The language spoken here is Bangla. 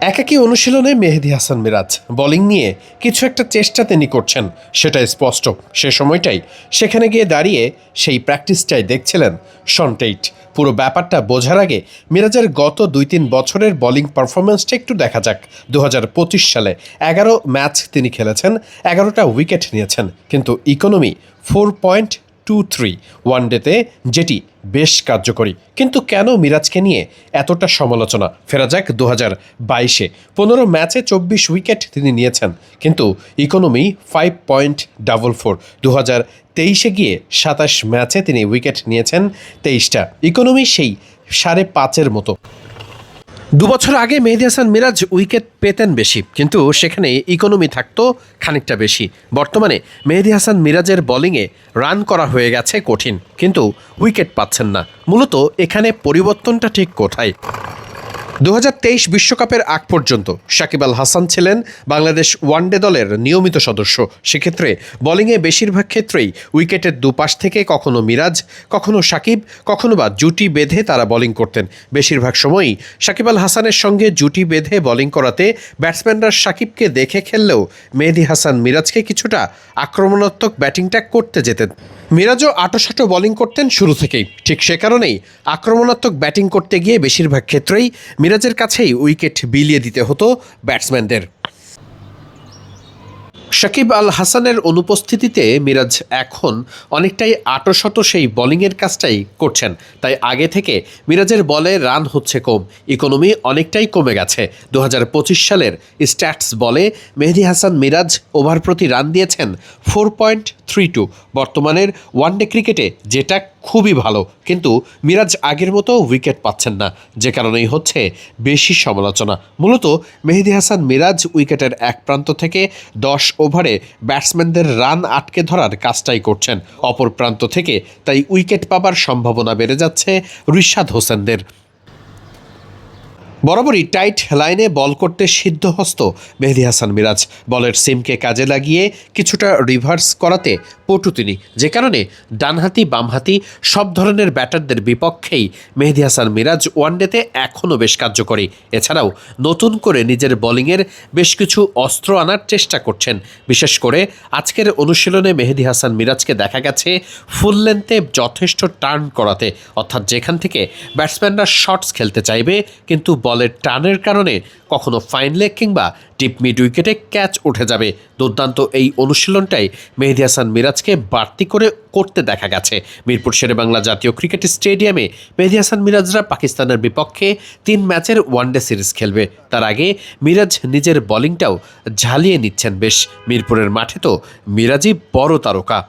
একাকী অনুশীলনে মেহেদী হাসান মিরাজ বোলিং নিয়ে কিছু একটা চেষ্টা তিনি করছেন, সেটা স্পষ্ট। সে সময়টাই সেখানে গিয়ে দাঁড়িয়ে সেই প্র্যাকটিসটাই দেখছিলেন শন টেইট। পুরো ব্যাপারটা বোঝার আগে মিরাজের গত 2-3 বছরের বোলিং পারফরমেন্সটা একটু দেখা যাক। 2025 সালে 11 ম্যাচ তিনি খেলেছেন, 11টা উইকেট নিয়েছেন, কিন্তু ইকোনমি 4.23 ওয়ানডেতে, যেটি বেশ কার্যকরী। কিন্তু কেন মিরাজকে নিয়ে এতটা সমালোচনা? ফেরা যাক 2022-এ 15 ম্যাচে 24 উইকেট তিনি নিয়েছেন, কিন্তু ইকোনমি 5.44। 2023-এ গিয়ে 27 ম্যাচে তিনি উইকেট নিয়েছেন 23টা, ইকোনমি সেই 5.5-এর মতো। 2 বছর আগে মেহেদী হাসান মিরাজ উইকেট পেতেন বেশি, কিন্তু সেখানে ইকোনমি থাকতো খানিকটা বেশি। বর্তমানে মেহেদী হাসান মিরাজের বোলিংয়ে রান করা হয়ে গেছে কঠিন, কিন্তু উইকেট পাচ্ছেন না। মূলত এখানে পরিবর্তনটা ঠিক কোথায়? 2023 বিশ্বকাপের আগ পর্যন্ত সাকিব আল হাসান ছিলেন বাংলাদেশ ওয়ানডে দলের নিয়মিত সদস্য। সেক্ষেত্রে বোলিংয়ে বেশিরভাগ ক্ষেত্রেই উইকেটের দুপাশ থেকে কখনো মিরাজ, কখনো সাকিব, কখনো বা জুটি বেঁধে তারা বোলিং করতেন। বেশিরভাগ সময়ই সাকিব আল হাসানের সঙ্গে জুটি বেঁধে বোলিং করাতে ব্যাটসম্যানরা সাকিবকে দেখে খেললেও মেহেদী হাসান মিরাজকে কিছুটা আক্রমণাত্মক ব্যাটিংটা করতে যেতেন। মিরাজও আঁটোসাঁটো বোলিং করতেন শুরু থেকেই। ঠিক সে কারণেই আক্রমণাত্মক ব্যাটিং করতে গিয়ে বেশিরভাগ ক্ষেত্রেই মিরাজের কাছেই উইকেট বিলিয়ে দিতে হতো ব্যাটসম্যানদের। সাকিব আল হাসানের অনুপস্থিতিতে মিরাজ এখন অনেকটাই আঁটোসাঁটো সেই বোলিংয়ের কাজটাই করছেন। তাই আগে থেকে মিরাজের বলে রান হচ্ছে কম, ইকোনমি অনেকটাই কমে গেছে। 2025 সালের স্ট্যাটস বলে মেহেদী হাসান মিরাজ ওভার প্রতি রান দিয়েছেন 4.32 বর্তমানের ওয়ানডে ক্রিকেটে, যেটা খুবই ভালো। কিন্তু মিরাজ আগের মতো উইকেট পাচ্ছেন না, যে কারণেই হচ্ছে বেশি সমালোচনা। মূলত মেহেদী হাসান মিরাজ উইকেটের এক প্রান্ত থেকে 10 ওভারে ব্যাটসম্যানদের রান আটকে ধরার কাজটাই করছেন অপর প্রান্ত থেকে, তাই উইকেট পাবার সম্ভাবনা বেড়ে যাচ্ছে রিশাদ হোসেনদের। বরাবরই টাইট লাইনে বল করতে সিদ্ধহস্ত মেহেদী হাসান মিরাজ বলের সিমকে কাজে লাগিয়ে কিছুটা রিভার্স করাতে পটু তিনি, যে কারণে ডানহাতি বামহাতি সব ধরনের ব্যাটারদের বিপক্ষেই মেহেদী হাসান মিরাজ ওয়ানডেতে এখনও বেশ কার্যকরী। এছাড়াও নতুন করে নিজের বোলিংয়ের বেশ কিছু অস্ত্র আনার চেষ্টা করছেন। বিশেষ করে আজকের অনুশীলনে মেহেদী হাসান মিরাজকে দেখা গেছে ফুল লেন্থে যথেষ্ট টার্ন করাতে, অর্থাৎ যেখান থেকে ব্যাটসম্যানরা শটস খেলতে চাইবে, কিন্তু বলের টানের কারণে কখনো ফাইন লেগ কিংবা ডিপ মিড উইকেটে ক্যাচ উঠে যাবে। দুর্দান্ত এই অনুশীলনটাই মেহেদী হাসান মিরাজকে বাড়তি করে করতে দেখা গেছে। মিরপুর শেরেবাংলা জাতীয় ক্রিকেট স্টেডিয়ামে মেহেদী হাসান মিরাজরা পাকিস্তানের বিপক্ষে 3 ম্যাচের ওয়ানডে সিরিজ খেলবে। তার আগে মিরাজ নিজের বোলিংটাও ঝালিয়ে নিচ্ছেন বেশ। মিরপুরের মাঠে তো মিরাজই বড় তারকা।